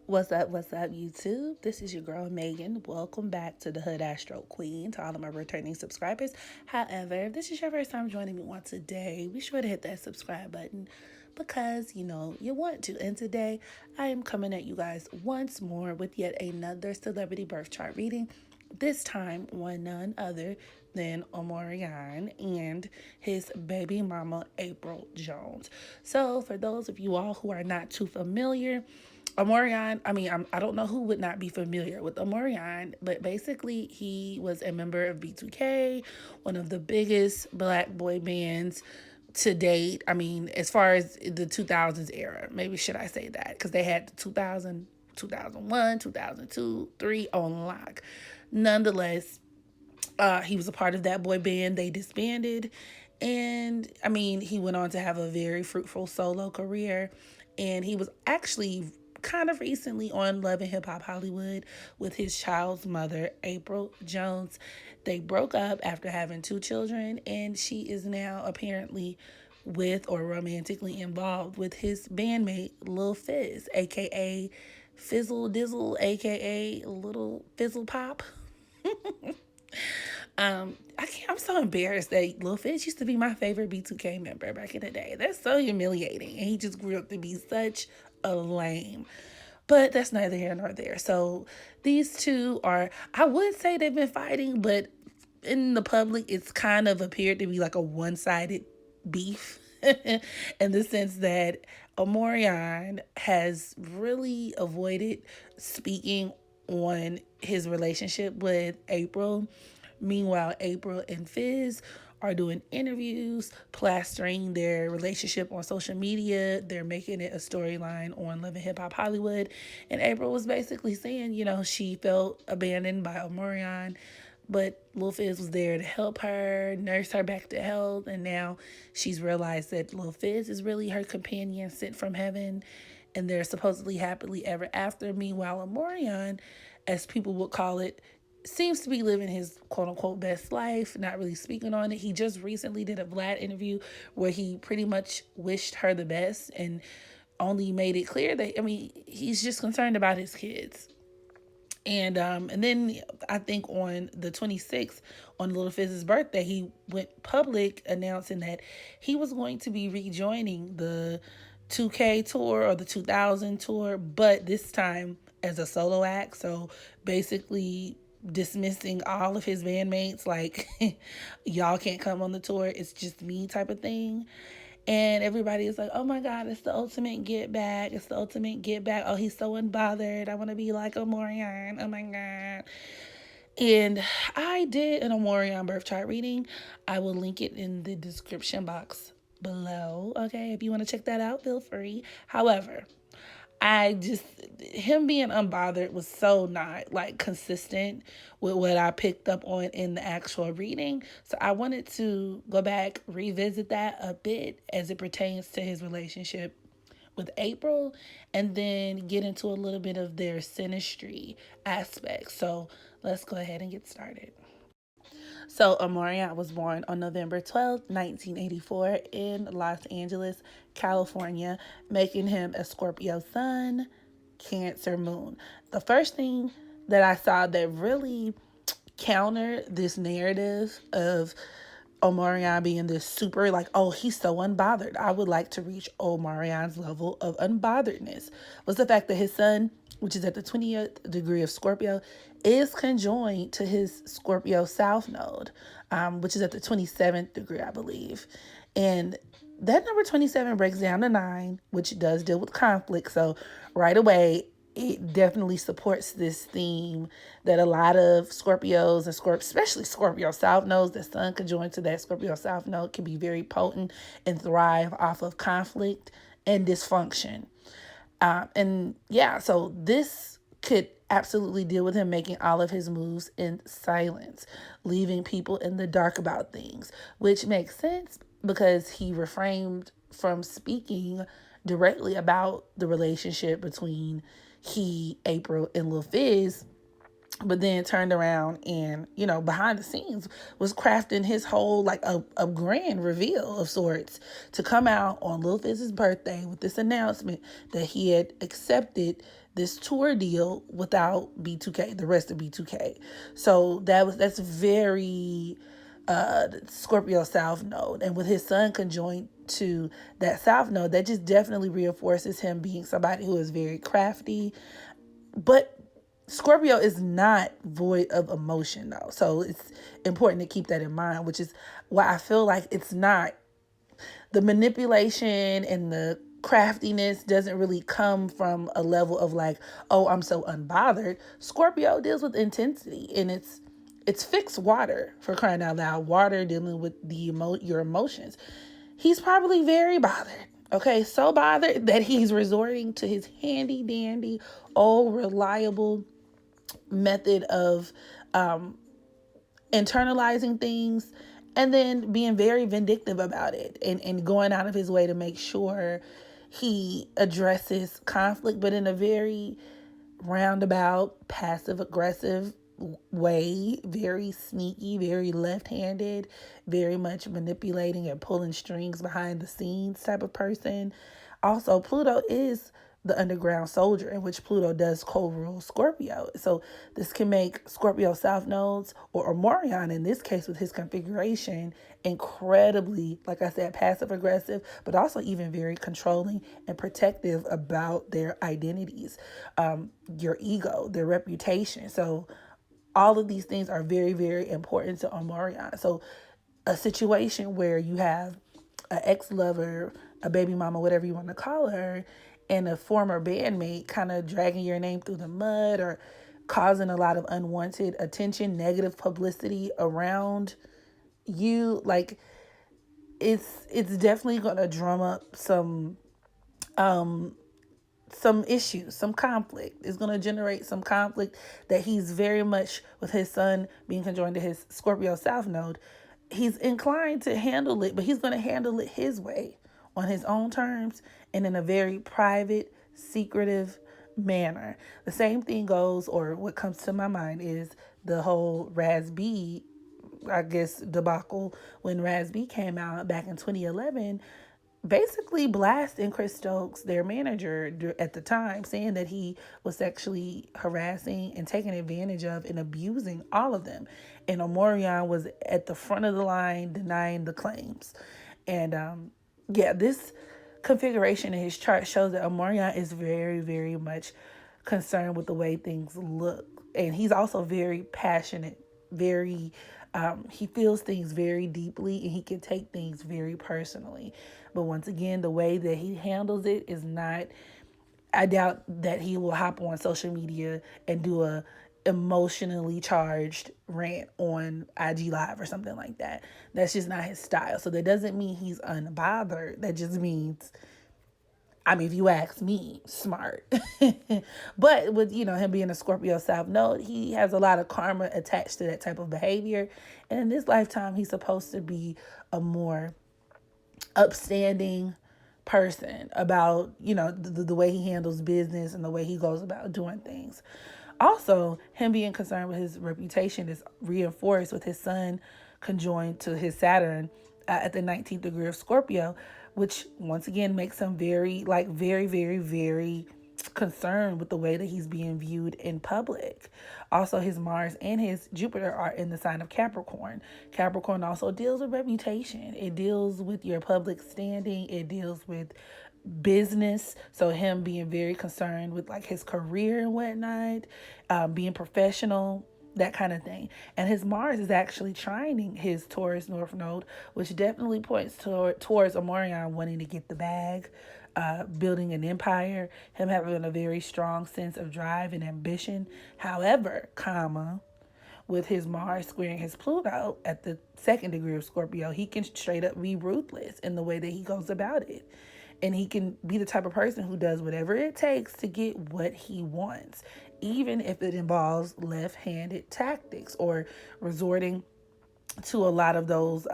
What's up, YouTube? This is your girl Megan. Welcome back to the Hood Astro Queen, to all of my returning subscribers. However, if this is your first time joining me once today, be sure to hit that subscribe button because you want to. And today I am coming at you guys once more with yet another celebrity birth chart reading. This time on none other than Omarion and his baby mama, Apryl Jones. So, for those of you all who are not too familiar, Omarion, I don't know who would not be familiar with Omarion, but basically he was a member of B2K, one of the biggest black boy bands to date. I mean, as far as the 2000s era, maybe should I say that? Because they had the 2000, 2001, 2002, 3 on lock. Nonetheless, he was a part of that boy band. They disbanded. And I mean, he went on to have a very fruitful solo career. And he was actually kind of recently on Love and Hip Hop Hollywood with his child's mother, Apryl Jones. They broke up after having 2 children, and she is now apparently with or romantically involved with his bandmate, Lil Fizz, aka Fizzle Dizzle, aka Little Fizzle Pop. I'm so embarrassed that Lil Fizz used to be my favorite B2K member back in the day. That's so humiliating. And he just grew up to be such a lame. But that's neither here nor there. So these two are, I would say they've been fighting, but in the public, it's kind of appeared to be like a one-sided beef in the sense that Omarion has really avoided speaking on his relationship with Apryl. Meanwhile, Apryl and Fizz are doing interviews, plastering their relationship on social media. They're making it a storyline on Love and Hip Hop Hollywood. And Apryl was basically saying, she felt abandoned by Omarion, but Lil Fizz was there to help her, nurse her back to health. And now she's realized that Lil Fizz is really her companion sent from heaven. And they're supposedly happily ever after. Meanwhile, Omarion, as people would call it, seems to be living his quote unquote best life, not really speaking on it. He just recently did a Vlad interview where he pretty much wished her the best and only made it clear that, he's just concerned about his kids. And then I think on the 26th, on Little Fizz's birthday, he went public announcing that he was going to be rejoining the 2K tour or the 2000 tour, but this time as a solo act. So basically dismissing all of his bandmates, like y'all can't come on the tour, it's just me type of thing. And everybody is like, oh my God, it's the ultimate get back. It's the ultimate get back. Oh, he's so unbothered. I want to be like Omarion. Oh my God. And I did an Omarion birth chart reading. I will link it in the description box below. Okay, if you want to check that out, feel free. However, him being unbothered was so not like consistent with what I picked up on in the actual reading. So I wanted to go back, revisit that a bit as it pertains to his relationship with Apryl, and then get into a little bit of their synastry aspects. So let's go ahead and get started. So, Omarion was born on November 12th, 1984, in Los Angeles, California, making him a Scorpio sun, Cancer moon. The first thing that I saw that really countered this narrative of Omarion being this super, like, oh, he's so unbothered, I would like to reach Omarion's level of unbotheredness, was the fact that his sun, which is at the 20th degree of Scorpio, is conjoined to his Scorpio South node, which is at the 27th degree, I believe. And that number 27 breaks down to 9, which does deal with conflict. So right away, it definitely supports this theme that a lot of Scorpios and especially Scorpio South nodes, the sun conjoined to that Scorpio South node, can be very potent and thrive off of conflict and dysfunction. And yeah, so this could absolutely deal with him making all of his moves in silence, leaving people in the dark about things, which makes sense because he refrained from speaking directly about the relationship between Apryl, and Lil Fizz, but then turned around and, behind the scenes was crafting his whole, like, a grand reveal of sorts to come out on Lil Fizz's birthday with this announcement that he had accepted this tour deal without B2K, the rest of B2K. So that's very Scorpio South Node. And with his sun conjoined to that South Node, that just definitely reinforces him being somebody who is very crafty. But Scorpio is not void of emotion, though. So it's important to keep that in mind, which is why I feel like it's not the manipulation and the craftiness doesn't really come from a level of like, oh, I'm so unbothered. Scorpio deals with intensity, and it's fixed water, for crying out loud. Water dealing with your emotions. He's probably very bothered. Okay, so bothered that he's resorting to his handy dandy, old reliable method of internalizing things, and then being very vindictive about it, and going out of his way to make sure he addresses conflict, but in a very roundabout, passive aggressive way, very sneaky, very left-handed, very much manipulating and pulling strings behind the scenes type of person. Also, Pluto is the underground soldier, in which Pluto does co-rule Scorpio. So this can make Scorpio South Nodes, or Omarion in this case with his configuration, incredibly, like I said, passive aggressive, but also even very controlling and protective about their identities, your ego, their reputation. So all of these things are very, very important to Omarion. So a situation where you have an ex-lover, a baby mama, whatever you want to call her, and a former bandmate kind of dragging your name through the mud or causing a lot of unwanted attention, negative publicity around you, like it's definitely going to drum up some issues, some conflict. It's going to generate some conflict that he's very much, with his sun being conjoined to his Scorpio South Node, he's inclined to handle it, but he's going to handle it his way, on his own terms, and in a very private, secretive manner. The same thing goes, or what comes to my mind is the whole Raz B, I guess, debacle when Raz B came out back in 2011, basically blasting Chris Stokes, their manager at the time, saying that he was sexually harassing and taking advantage of and abusing all of them. And Omarion was at the front of the line denying the claims. And this configuration in his chart shows that Omarion is very, very much concerned with the way things look. And he's also very passionate, very he feels things very deeply, and he can take things very personally. But once again, the way that he handles it is not, I doubt that he will hop on social media and do a emotionally charged rant on IG Live or something like that. That's just not his style. So that doesn't mean he's unbothered. That just means, I mean, if you ask me, smart. But with, him being a Scorpio South Node, he has a lot of karma attached to that type of behavior. And in this lifetime, he's supposed to be a more upstanding person about, the way he handles business and the way he goes about doing things. Also, him being concerned with his reputation is reinforced with his sun conjoined to his Saturn at the 19th degree of Scorpio, which once again makes him very, very, very, very concerned with the way that he's being viewed in public. Also, his Mars and his Jupiter are in the sign of Capricorn. Capricorn also deals with reputation. It deals with your public standing. It deals with business. So him being very concerned with his career and whatnot, being professional, that kind of thing. And his Mars is actually trining his Taurus North Node, which definitely points towards Omarion wanting to get the bag, building an empire, him having a very strong sense of drive and ambition. However, with his Mars squaring his Pluto at the 2nd degree of Scorpio, he can straight up be ruthless in the way that he goes about it. And he can be the type of person who does whatever it takes to get what he wants, even if it involves left-handed tactics or resorting to a lot of those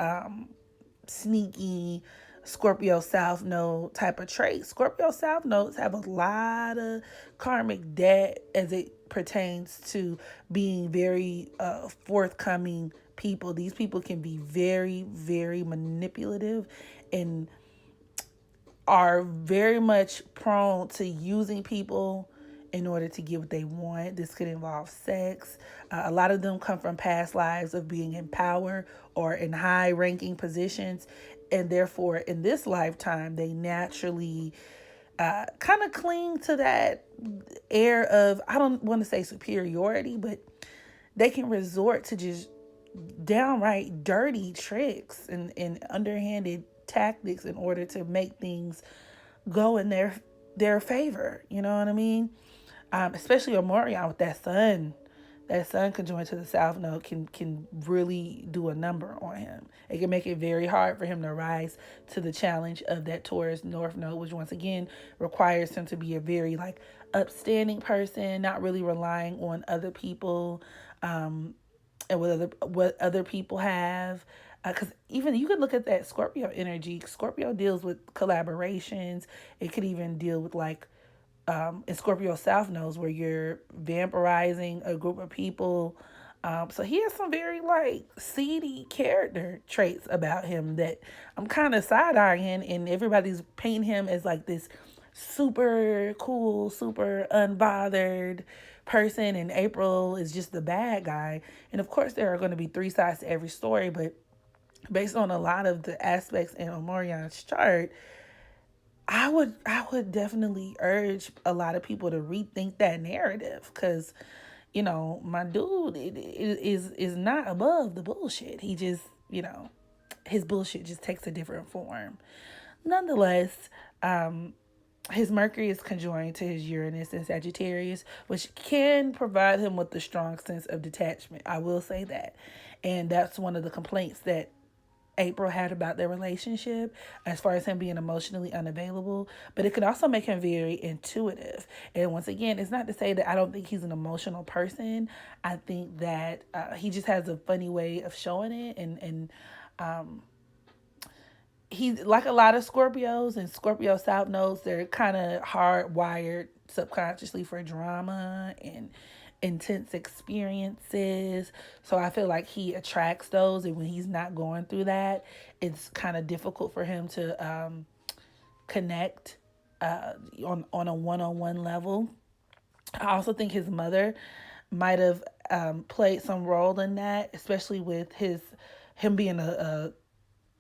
sneaky Scorpio South Node type of traits. Scorpio South Nodes have a lot of karmic debt as it pertains to being very forthcoming people. These people can be very, very manipulative and are very much prone to using people in order to get what they want. This could involve sex. A lot of them come from past lives of being in power or in high ranking positions. And therefore, in this lifetime, they naturally kind of cling to that air of, I don't want to say superiority, but they can resort to just downright dirty tricks and underhanded tactics in order to make things go in their favor. You know what I mean? Especially Omarion with that sun. That sun conjoined to the south node can really do a number on him. It can make it very hard for him to rise to the challenge of that Taurus north node, which once again requires him to be a very like upstanding person, not really relying on other people, and what other people have. Because even you could look at that Scorpio energy. Scorpio deals with collaborations. It could even deal with like in Scorpio South knows where you're vampirizing a group of people. So he has some very like seedy character traits about him that I'm kind of side-eyeing, and everybody's painting him as like this super cool, super unbothered person, and Apryl is just the bad guy. And of course there are going to be three sides to every story, but based on a lot of the aspects in Omarion's chart, I would definitely urge a lot of people to rethink that narrative, because my dude is not above the bullshit. He just, his bullshit just takes a different form. Nonetheless, his Mercury is conjoined to his Uranus in Sagittarius, which can provide him with a strong sense of detachment. I will say that. And that's one of the complaints that Apryl had about their relationship, as far as him being emotionally unavailable. But it could also make him very intuitive. And once again, it's not to say that I don't think he's an emotional person. I think that he just has a funny way of showing it. And he's like a lot of Scorpios and Scorpio South nodes. They're kind of hardwired subconsciously for drama and intense experiences. So I feel like he attracts those, and when he's not going through that, it's kind of difficult for him to connect on a one-on-one level. I also think his mother might have played some role in that, especially with him being a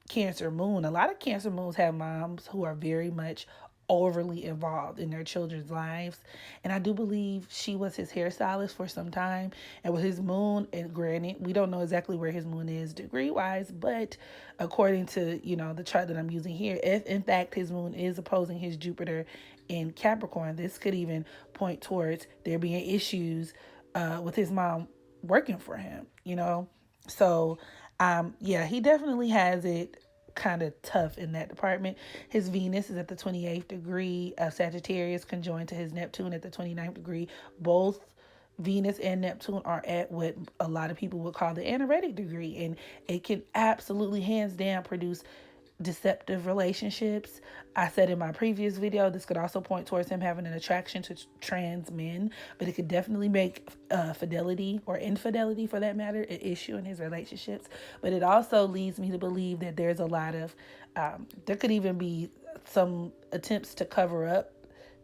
Cancer moon. A lot of Cancer moons have moms who are very much overly involved in their children's lives. And I do believe she was his hairstylist for some time. And with his moon, and granted, we don't know exactly where his moon is degree wise, but according to, the chart that I'm using here, if in fact his moon is opposing his Jupiter in Capricorn, this could even point towards there being issues with his mom working for him, So yeah, he definitely has it kind of tough in that department. His Venus is at the 28th degree of Sagittarius, conjoined to his Neptune at the 29th degree. Both Venus and Neptune are at what a lot of people would call the anoretic degree, and it can absolutely hands down produce deceptive relationships. I said in my previous video, this could also point towards him having an attraction to trans men, but it could definitely make fidelity or infidelity, for that matter, an issue in his relationships. But it also leads me to believe that there's a lot of, there could even be some attempts to cover up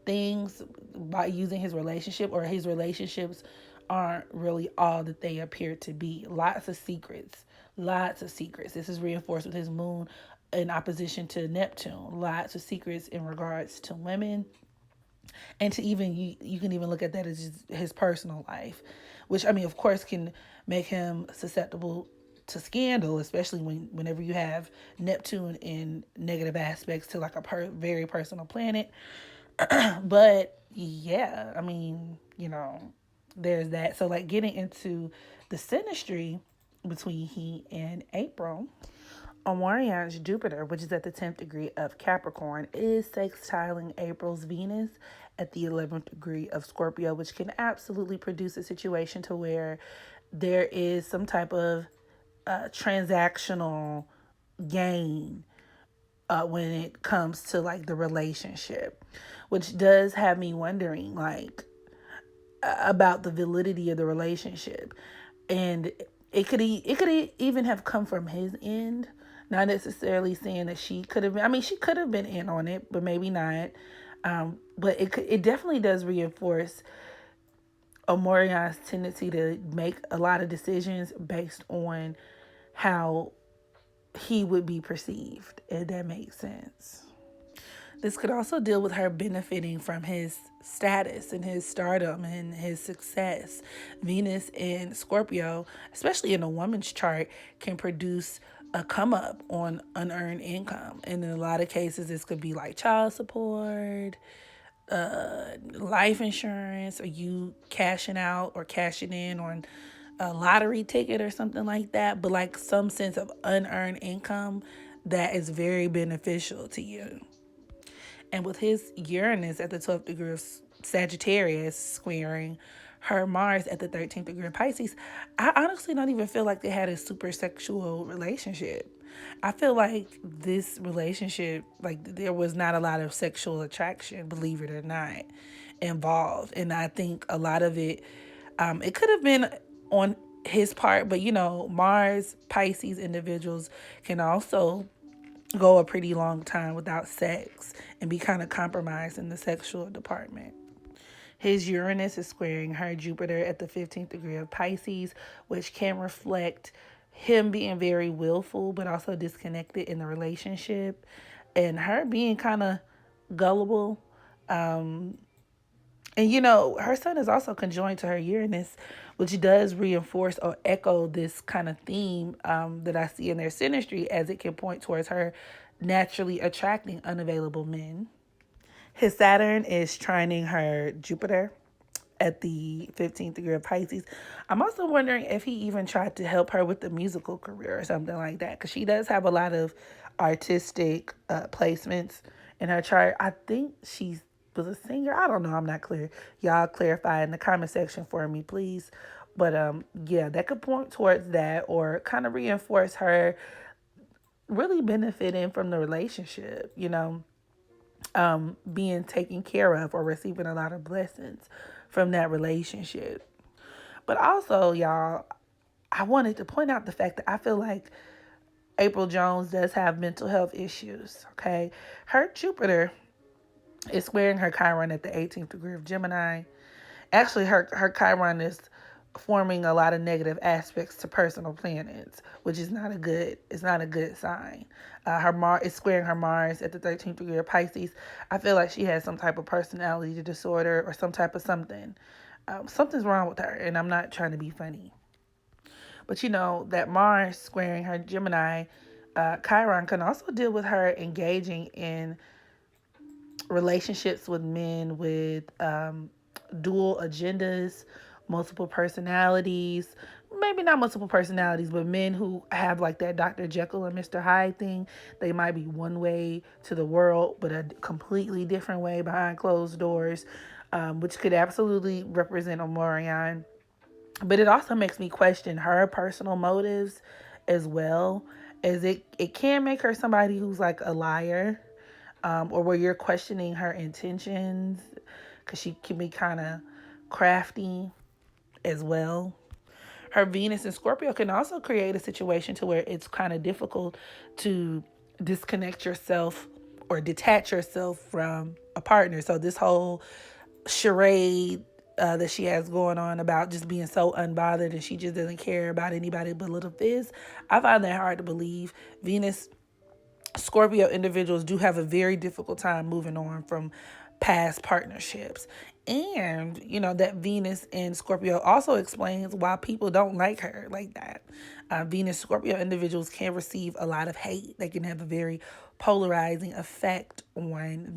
things by using his relationship, or his relationships aren't really all that they appear to be. Lots of secrets. This is reinforced with his moon in opposition to Neptune. Lots of secrets in regards to women. And to even, you can even look at that as just his personal life, which, of course, can make him susceptible to scandal, especially whenever you have Neptune in negative aspects to like a very personal planet. But yeah, there's that. So like getting into the synastry between he and Apryl, Omarion's Jupiter, which is at the 10th degree of Capricorn, is sextiling Apryl's Venus at the 11th degree of Scorpio, which can absolutely produce a situation to where there is some type of transactional gain when it comes to like the relationship, which does have me wondering like about the validity of the relationship. And it could even have come from his end. Not necessarily saying that she could have been, she could have been in on it, but maybe not. But it definitely does reinforce Omarion's tendency to make a lot of decisions based on how he would be perceived, if that makes sense. This could also deal with her benefiting from his status and his stardom and his success. Venus in Scorpio, especially in a woman's chart, can produce a come up on unearned income. And in a lot of cases, this could be like child support, life insurance, or you cashing out or cashing in on a lottery ticket or something like that, but like some sense of unearned income that is very beneficial to you. And with his Uranus at the 12th degree of Sagittarius squaring her Mars at the 13th degree of Pisces, I honestly don't even feel like they had a super sexual relationship. I feel like this relationship, like there was not a lot of sexual attraction, believe it or not, involved. And I think a lot of it, it could have been on his part, but Mars, Pisces individuals can also go a pretty long time without sex and be kind of compromised in the sexual department. His Uranus is squaring her Jupiter at the 15th degree of Pisces, which can reflect him being very willful but also disconnected in the relationship, and her being kind of gullible. And her sun is also conjoined to her Uranus, which does reinforce or echo this kind of theme that I see in their synastry, as it can point towards her naturally attracting unavailable men. His Saturn is trining her Jupiter at the 15th degree of Pisces. I'm also wondering if he even tried to help her with the musical career or something like that, because she does have a lot of artistic placements in her chart. I think she was a singer. I don't know. I'm not clear. Y'all clarify in the comment section for me, please. But yeah, that could point towards that or kind of reinforce her really benefiting from the relationship, being taken care of or receiving a lot of blessings from that relationship. But also, y'all, I wanted to point out the fact that I feel like Apryl Jones does have mental health issues, okay? Her Jupiter is squaring her Chiron at the 18th degree of Gemini. Actually, her Chiron is forming a lot of negative aspects to personal planets, which is not a good sign. Her Mars is squaring her Mars at the 13th degree of Pisces. I feel like she has some type of personality disorder or some type of something. Something's wrong with her, and I'm not trying to be funny. But that Mars squaring her Gemini, Chiron can also deal with her engaging in relationships with men with dual agendas, multiple personalities, maybe not multiple personalities, but men who have like that Dr. Jekyll and Mr. Hyde thing. They might be one way to the world, but a completely different way behind closed doors, which could absolutely represent Omarion. But it also makes me question her personal motives as well, as it can make her somebody who's like a liar, or where you're questioning her intentions, because she can be kind of crafty as well. Her Venus in Scorpio can also create a situation to where it's kind of difficult to disconnect yourself or detach yourself from a partner. So this whole charade that she has going on about just being so unbothered and she just doesn't care about anybody but little Fizz, I find that hard to believe. Venus Scorpio individuals do have a very difficult time moving on from past partnerships. And, that Venus in Scorpio also explains why people don't like her like that. Venus Scorpio individuals can receive a lot of hate. They can have a very polarizing effect on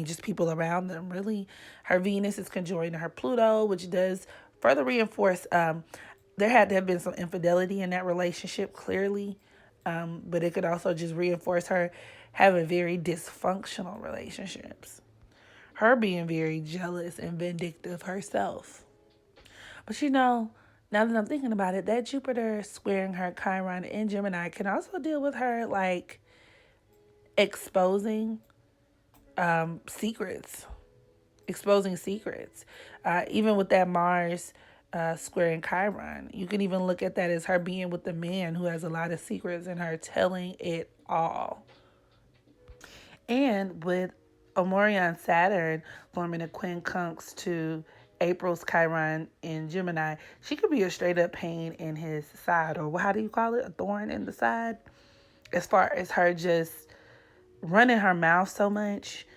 just people around them, really. Her Venus is conjoined to her Pluto, which does further reinforce there had to have been some infidelity in that relationship, clearly. But it could also just reinforce her having very dysfunctional relationships. Her being very jealous and vindictive herself. But now that I'm thinking about it, that Jupiter squaring her Chiron in Gemini can also deal with her like exposing secrets. Exposing secrets. Even with that Mars squaring Chiron, you can even look at that as her being with the man who has a lot of secrets and her telling it all. And with Omarion Saturn forming a quincunx to April's Chiron in Gemini, she could be a straight up pain in his side, or how do you call it? A thorn in the side. As far as her just running her mouth so much,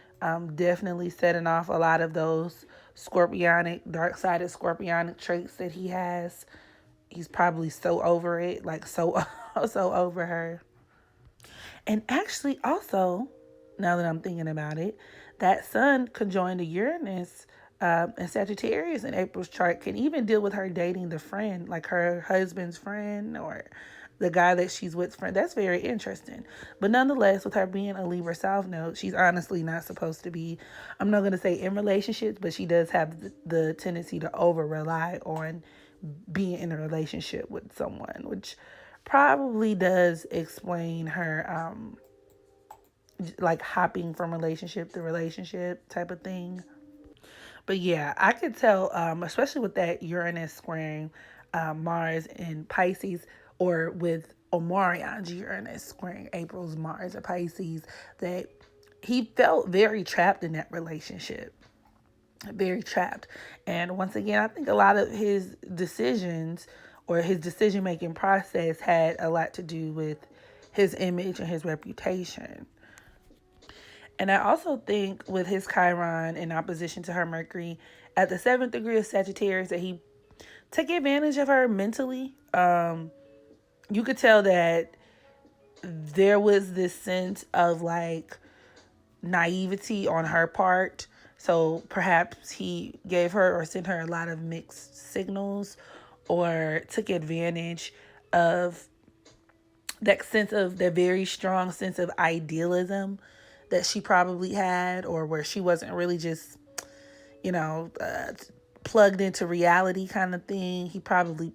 definitely setting off a lot of those scorpionic, dark sided scorpionic traits that he has. He's probably so over it, like so, so over her. And actually, also, now that I'm thinking about it, that Sun conjoined to Uranus and Sagittarius in April's chart can even deal with her dating the friend, like her husband's friend or the guy that she's with friend. That's very interesting. But nonetheless, with her being a Libra South Node, she's honestly not supposed to be, I'm not going to say in relationships, but she does have the tendency to over rely on being in a relationship with someone, which probably does explain her like hopping from relationship to relationship type of thing. But yeah, I could tell, especially with that Uranus squaring Mars in Pisces, or with Omarion's Uranus squaring April's Mars in Pisces, that he felt very trapped in that relationship. Very trapped. And once again, I think a lot of his decisions or his decision making process had a lot to do with his image and his reputation. And I also think with his Chiron in opposition to her Mercury at the 7th degree of Sagittarius that he took advantage of her mentally. You could tell that there was this sense of like naivety on her part. So perhaps he gave her or sent her a lot of mixed signals or took advantage of that very strong sense of idealism that she probably had, or where she wasn't really just, you know, plugged into reality kind of thing. He probably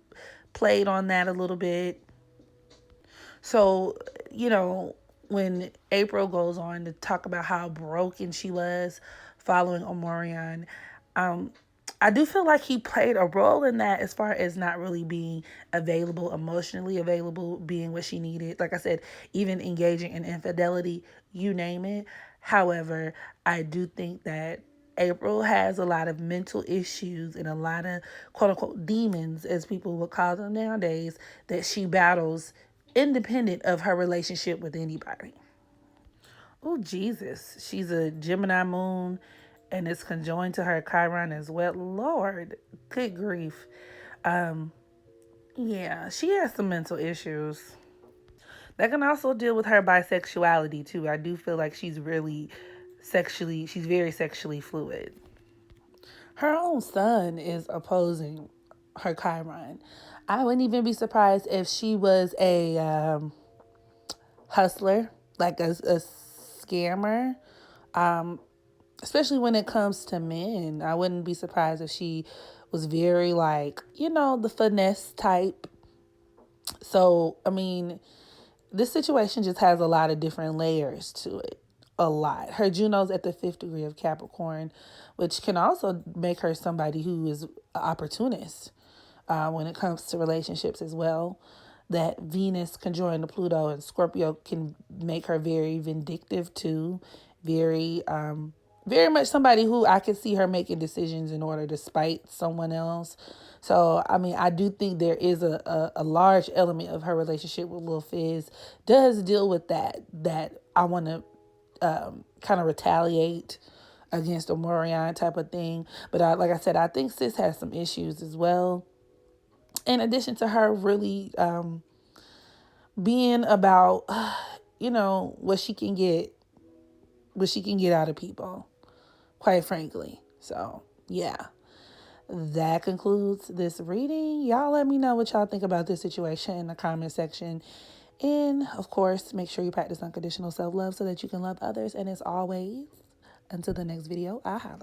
played on that a little bit. So, you know, when April goes on to talk about how broken she was following Omarion, I do feel like he played a role in that as far as not really being available, emotionally available, being what she needed. Like I said, even engaging in infidelity, you name it. However, I do think that April has a lot of mental issues and a lot of quote unquote demons, as people would call them nowadays, that she battles independent of her relationship with anybody. Oh, Jesus. She's a Gemini moon and it's conjoined to her Chiron as well. Lord, good grief. Um, yeah, she has some mental issues. That can also deal with her bisexuality too. I do feel like she's very sexually fluid. Her own son is opposing her Chiron. I wouldn't even be surprised if she was a hustler, like a scammer. Especially when it comes to men. I wouldn't be surprised if she was very like, the finesse type. So, I mean, this situation just has a lot of different layers to it. A lot. Her Juno's at the 5th degree of Capricorn, which can also make her somebody who is an opportunist when it comes to relationships as well. That Venus conjoined to Pluto and Scorpio can make her very vindictive too. Very, very much somebody who I could see her making decisions in order to spite someone else. So, I mean, I do think there is a large element of her relationship with Lil Fizz does deal with that I want to kind of retaliate against Omarion type of thing. But like I said, I think Sis has some issues as well. In addition to her really being about, what she can get out of people, quite frankly. So, yeah. That concludes this reading. Y'all let me know what y'all think about this situation in the comment section. And, of course, make sure you practice unconditional self-love so that you can love others. And as always, until the next video, I holla.